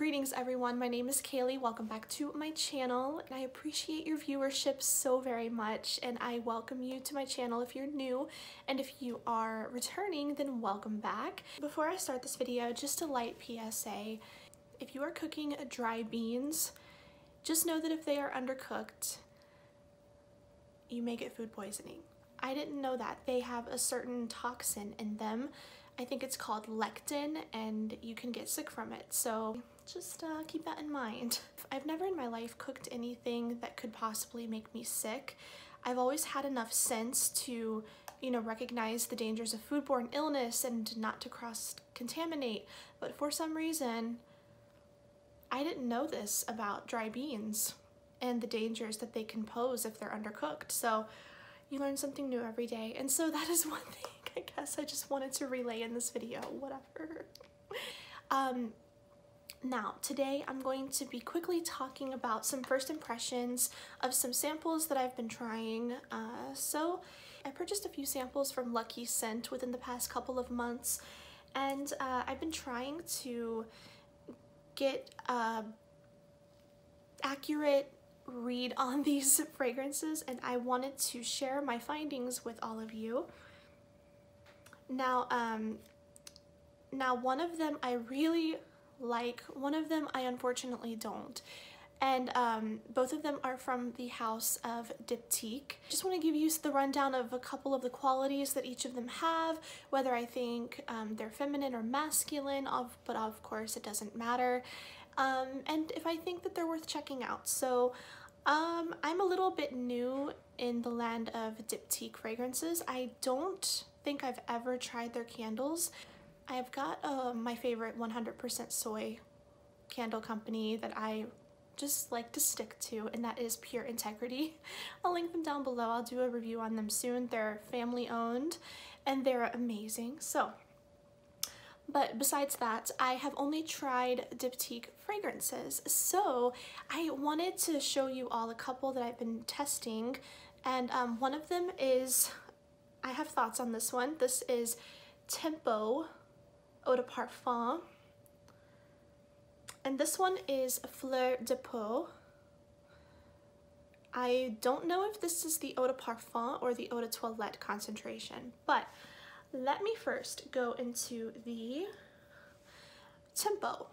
Greetings everyone, my name is Kaylee. Welcome back to my channel, and I appreciate your viewership so very much, and I welcome you to my channel if you're new, and if you are returning, then welcome back. Before I start this video, just a light PSA. If you are cooking dry beans, just know that if they are undercooked, you may get food poisoning. I didn't know that. They have a certain toxin in them. I think it's called lectin, and you can get sick from it. So just keep that in mind. I've never in my life cooked anything that could possibly make me sick. I've always had enough sense to, recognize the dangers of foodborne illness and not to cross-contaminate. But for some reason, I didn't know this about dry beans and the dangers that they can pose if they're undercooked. So you learn something new every day. And so that is one thing I guess I just wanted to relay in this video, whatever. Now, today I'm going to be quickly talking about some first impressions of some samples that I've been trying. So I purchased a few samples from Lucky Scent within the past couple of months, and I've been trying to get accurate read on these fragrances, and I wanted to share my findings with all of you. Now, one of them I really like, one of them I unfortunately don't. And both of them are from the house of Diptyque. Just want to give you the rundown of a couple of the qualities that each of them have, whether I think they're feminine or masculine, but of course it doesn't matter. And if I think that they're worth checking out. So I'm a little bit new in the land of Diptyque fragrances. I don't think I've ever tried their candles. I've got my favorite 100% soy candle company that I just like to stick to, and that is Pure Integrity. I'll link them down below. I'll do a review on them soon. They're family owned and they're amazing. But besides that, I have only tried Diptyque fragrances. So I wanted to show you all a couple that I've been testing, and one of them is, I have thoughts on this one. This is Tempo Eau De Parfum, and this one is Fleur Depot. I don't know if this is the Eau De Parfum or the Eau de Toilette concentration, but let me first go into the Tempo.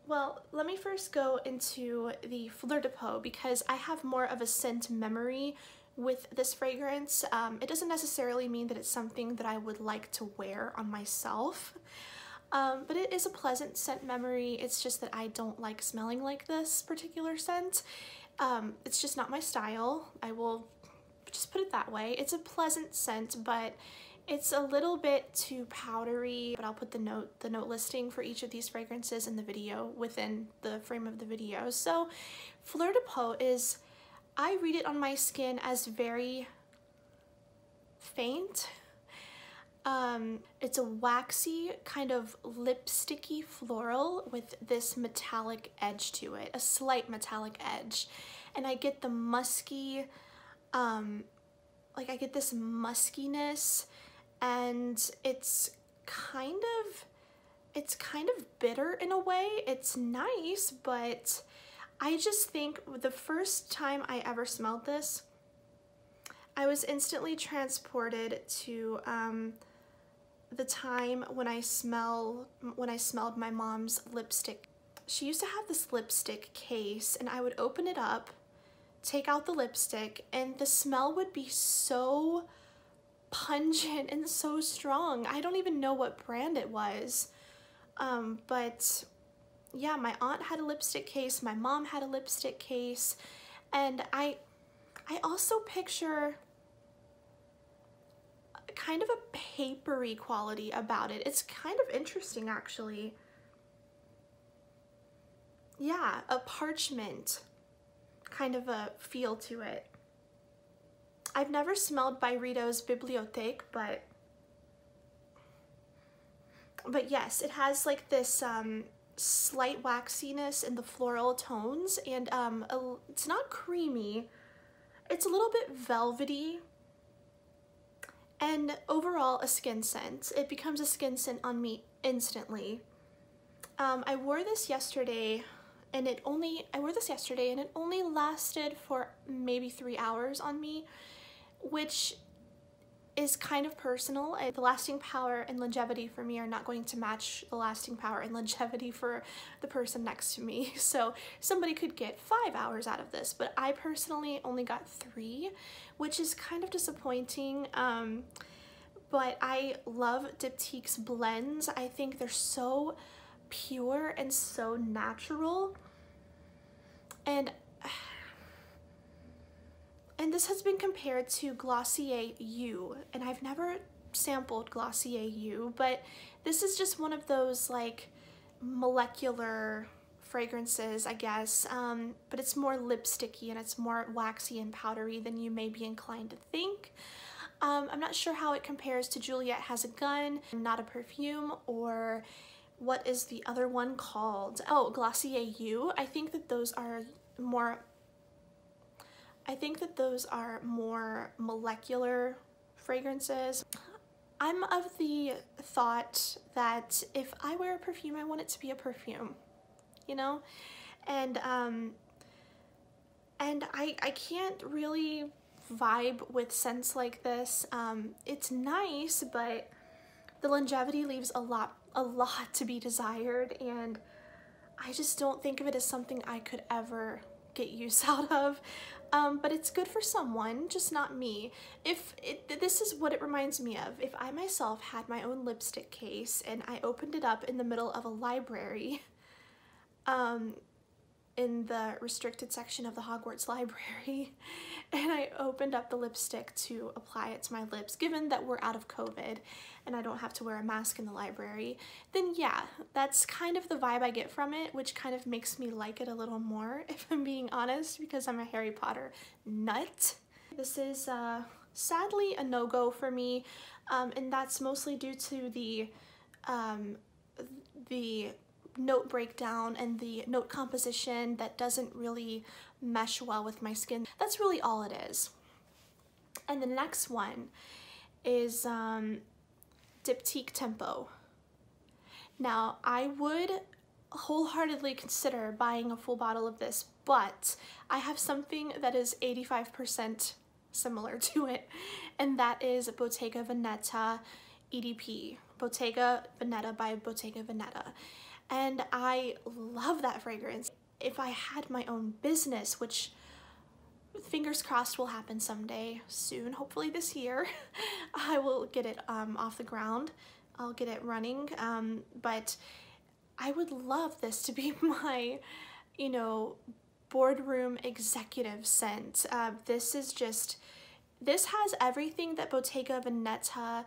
Well, let me first go into the Fleur Depot because I have more of a scent memory with this fragrance. It doesn't necessarily mean that it's something that I would like to wear on myself, but it is a pleasant scent memory. It's just that I don't like smelling like this particular scent. It's just not my style. I will just put it that way. It's a pleasant scent, but it's a little bit too powdery. But I'll put the note listing for each of these fragrances in the video within the frame of the video. So Fleur Depot is, I read it on my skin as very faint. It's a waxy, kind of lipsticky floral with this metallic edge to it, a slight metallic edge. And I get the musky, I get this muskiness, and it's kind of bitter in a way. It's nice, but I just think the first time I ever smelled this, I was instantly transported to the time when I smelled my mom's lipstick. She used to have this lipstick case, and I would open it up, take out the lipstick, and the smell would be so pungent and so strong. I don't even know what brand it was, but yeah, my aunt had a lipstick case, my mom had a lipstick case, and I also picture kind of a papery quality about it. It's kind of interesting, actually. Yeah, a parchment kind of a feel to it. I've never smelled Byredo's Bibliothèque, but yes, it has like this slight waxiness in the floral tones, and it's not creamy. It's a little bit velvety, and overall a skin scent. It becomes a skin scent on me instantly. I wore this yesterday and it only lasted for maybe 3 hours on me, which is kind of personal. The lasting power and longevity for me are not going to match the lasting power and longevity for the person next to me. So somebody could get 5 hours out of this, but I personally only got 3, which is kind of disappointing. But I love Diptyque's blends. I think they're so pure and so natural. And this has been compared to Glossier You, and I've never sampled Glossier You, but this is just one of those like molecular fragrances, I guess, but it's more lipsticky and it's more waxy and powdery than you may be inclined to think. I'm not sure how it compares to Juliet Has a Gun, Not a Perfume, or what is the other one called? Oh, Glossier You. I think that those are more molecular fragrances. I'm of the thought that if I wear a perfume, I want it to be a perfume, you know? And I can't really vibe with scents like this. It's nice, but the longevity leaves a lot to be desired, and I just don't think of it as something I could ever get use out of. But it's good for someone, just not me. This is what it reminds me of. If I myself had my own lipstick case and I opened it up in the middle of a library, in the restricted section of the Hogwarts library, and I opened up the lipstick to apply it to my lips, given that we're out of COVID and I don't have to wear a mask in the library, then yeah, that's kind of the vibe I get from it, which kind of makes me like it a little more, if I'm being honest, because I'm a Harry Potter nut. This is sadly a no-go for me, and that's mostly due to the note breakdown and the note composition that doesn't really mesh well with my skin. That's really all it is. And the next one is Diptique Tempo. Now, I would wholeheartedly consider buying a full bottle of this, but I have something that is 85% similar to it, and that is Bottega Veneta EDP. Bottega Veneta by Bottega Veneta. And I love that fragrance. If I had my own business, which fingers crossed will happen someday soon, hopefully this year, I will get it off the ground. I'll get it running, but I would love this to be my, you know, boardroom executive scent. This has everything that Bottega Veneta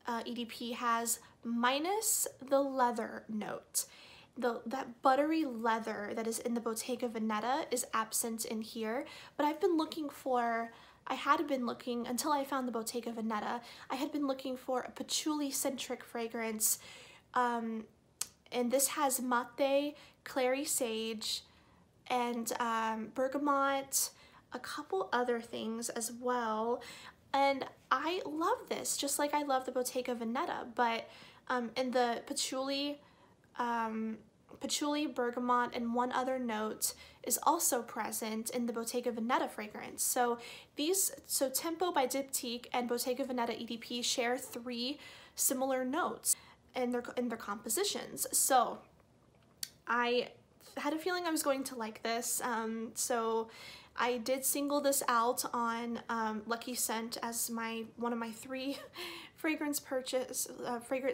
EDP has, minus the leather note. That buttery leather that is in the Bottega Veneta is absent in here, but I had been looking, until I found the Bottega Veneta, I had been looking for a patchouli-centric fragrance, and this has mate, clary sage, and bergamot, a couple other things as well. And I love this, just like I love the Bottega Veneta, but in the patchouli, bergamot, and one other note is also present in the Bottega Veneta fragrance. So Tempo by Diptyque and Bottega Veneta EDP share 3 similar notes in their compositions. So I had a feeling I was going to like this, so I did single this out on Lucky Scent as one of my 3 fragrance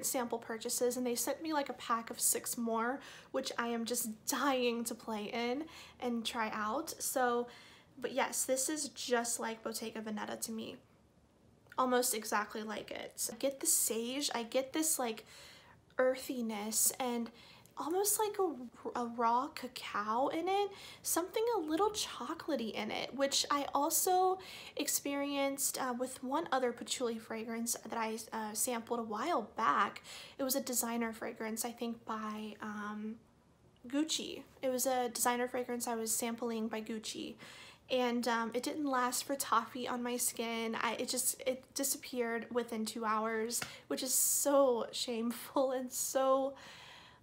sample purchases, and they sent me like a pack of 6 more, which I am just dying to play in and try out. So, but yes, this is just like Bottega Veneta to me, almost exactly like it. I get the sage, I get this like earthiness and almost like a raw cacao in it, something a little chocolatey in it, which I also experienced with one other patchouli fragrance that I sampled a while back. It was a designer fragrance, I think by Gucci. It was a designer fragrance I was sampling by Gucci, and it didn't last for toffee on my skin. It disappeared within 2 hours, which is so shameful and so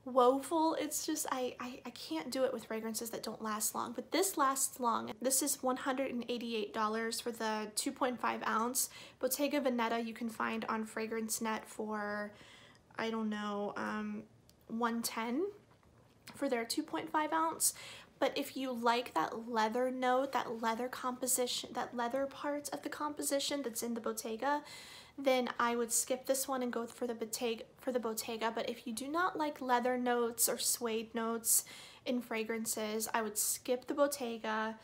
woeful. It's just, I can't do it with fragrances that don't last long, but this lasts long. This is $188 for the 2.5 ounce. Bottega Veneta you can find on Fragrance Net for, I don't know, $110 for their 2.5 ounce. But if you like that leather note, that leather composition, that leather part of the composition that's in the Bottega, then I would skip this one and go for the Bottega. But if you do not like leather notes or suede notes in fragrances, I would skip the Bottega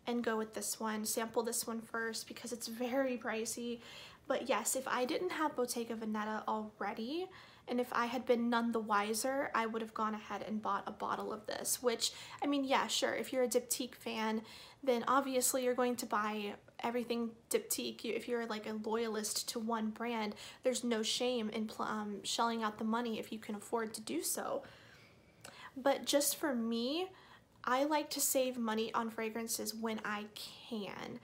and go with this one. Sample this one first because it's very pricey. But yes, if I didn't have Bottega Veneta already, and if I had been none the wiser, I would have gone ahead and bought a bottle of this, which, I mean, yeah, sure, if you're a Diptyque fan, then obviously you're going to buy everything Diptyque. If you're like a loyalist to one brand, there's no shame in shelling out the money if you can afford to do so. But just for me, I like to save money on fragrances when I can.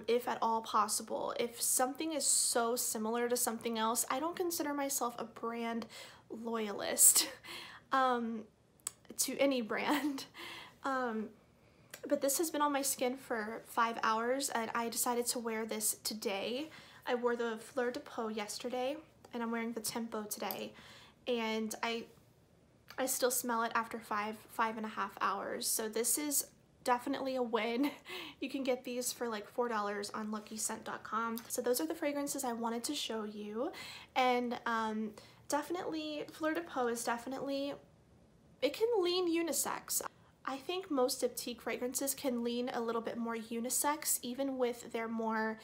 If at all possible. If something is so similar to something else, I don't consider myself a brand loyalist to any brand. But this has been on my skin for 5 hours and I decided to wear this today. I wore the Fleur Depot yesterday and I'm wearing the Tempo today. And I still smell it after five and a half hours. So this is definitely a win. You can get these for like $4 on luckyscent.com. So those are the fragrances I wanted to show you. And definitely Fleur Depot is definitely, it can lean unisex. I think most Diptyque fragrances can lean a little bit more unisex, even with their more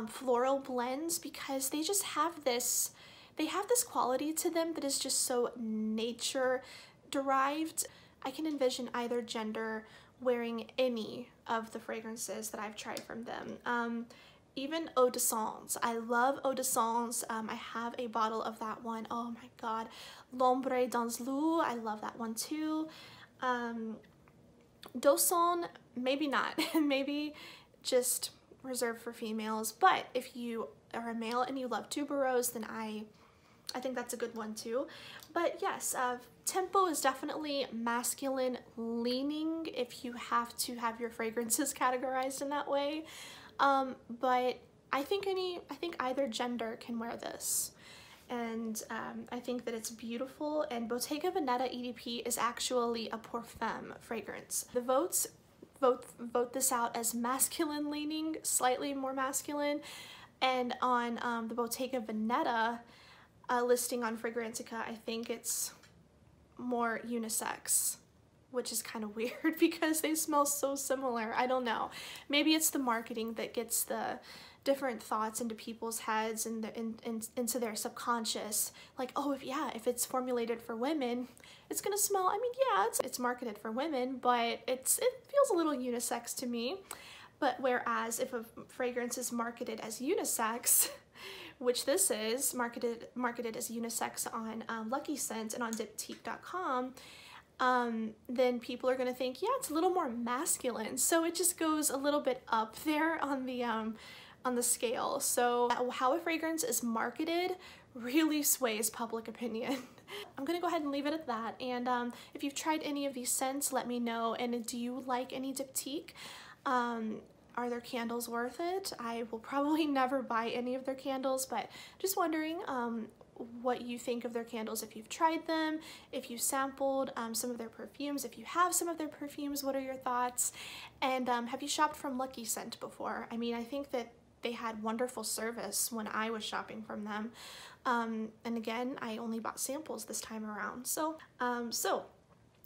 floral blends, because they just have this, they have this quality to them that is just so nature derived. I can envision either gender wearing any of the fragrances that I've tried from them. Even Eau de Sens. I love Eau de Sens. I have a bottle of that one. Oh my god. L'Ombre dans l'eau. I love that one too. D'Ossonne, maybe not. Maybe just reserved for females. But if you are a male and you love tuberose, then I think that's a good one too. But yes, Tempo is definitely masculine leaning if you have to have your fragrances categorized in that way. But I think either gender can wear this. And I think that it's beautiful. And Bottega Veneta EDP is actually a parfum fragrance. The votes vote this out as masculine leaning, slightly more masculine. And on the Bottega Veneta listing on Fragrantica, I think it's more unisex, which is kind of weird because they smell so similar. I don't know. Maybe it's the marketing that gets the different thoughts into people's heads and into their subconscious. Like, oh, if it's formulated for women, it's gonna smell, I mean, yeah, it's marketed for women, but it feels a little unisex to me. But whereas if a fragrance is marketed as unisex, which this is, marketed as unisex on Lucky Scent and on Diptyque.com, then people are gonna think, yeah, it's a little more masculine. So it just goes a little bit up there on the scale. So how a fragrance is marketed really sways public opinion. I'm gonna go ahead and leave it at that. And if you've tried any of these scents, let me know. And do you like any Diptyque? Are their candles worth it? I will probably never buy any of their candles, but just wondering what you think of their candles, if you've tried them, if you sampled some of their perfumes, if you have some of their perfumes, what are your thoughts? And have you shopped from Lucky Scent before? I mean, I think that they had wonderful service when I was shopping from them. And again, I only bought samples this time around. So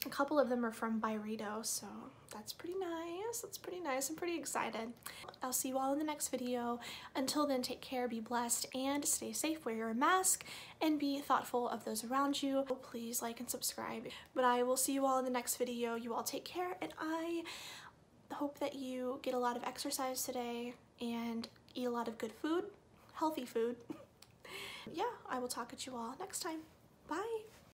a couple of them are from Byredo, so that's pretty nice. That's pretty nice. I'm pretty excited. I'll see you all in the next video. Until then, take care, be blessed, and stay safe. Wear your mask and be thoughtful of those around you. Please like and subscribe. But I will see you all in the next video. You all take care, and I hope that you get a lot of exercise today and eat a lot of good food, healthy food. Yeah, I will talk at you all next time. Bye.